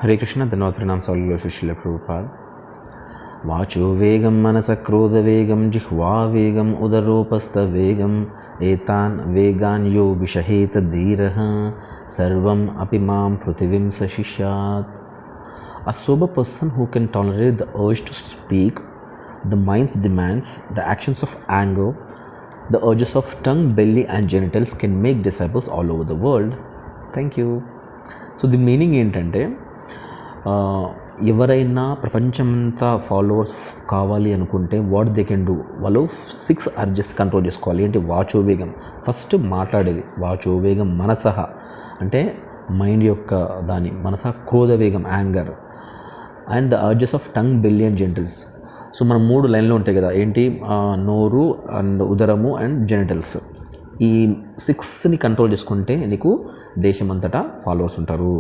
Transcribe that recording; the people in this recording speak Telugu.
హరే కృష్ణ ధన్వాత్రినాం సౌల్య శిష్యుల ప్రభుపాద్. వాచో వేగం మనస క్రోధ వేగం జిహ్వా వేగం ఉదరోపస్థ వేగం ఏతాన్ వేగాన్ యో విషహేత ధీరః సర్వం అపి మాం పృథివీం సశిష్యాత్. A sober person who can tolerate the urge to speak, the mind's demands, the actions of anger, the urges of tongue, belly and genitals can make disciples all over the world. Thank you. So the meaning ఏంటంటే ఎవరైనా ప్రపంచమంతా ఫాలోవర్స్ కావాలి అనుకుంటే వాట్ దే కెన్ డూ, వాళ్ళు 6 అర్జెస్ కంట్రోల్ చేసుకోవాలి. ఏంటి? వాచో వేగం, ఫస్ట్ మాట్లాడేది. వాచో వేగం మనసహ అంటే మైండ్ యొక్క దాని, మనస క్రోధ వేగం anger, and the urges of tongue, belly and genitals. So మనం 3 లైన్లు ఉంటాయి కదా, ఏంటి? నోరు అండ్ ఉదరము అండ్ జెనిటల్స్. ఈ 6ని కంట్రోల్ చేసుకుంటే నీకు దేశమంతటా ఫాలోవర్స్ ఉంటారు.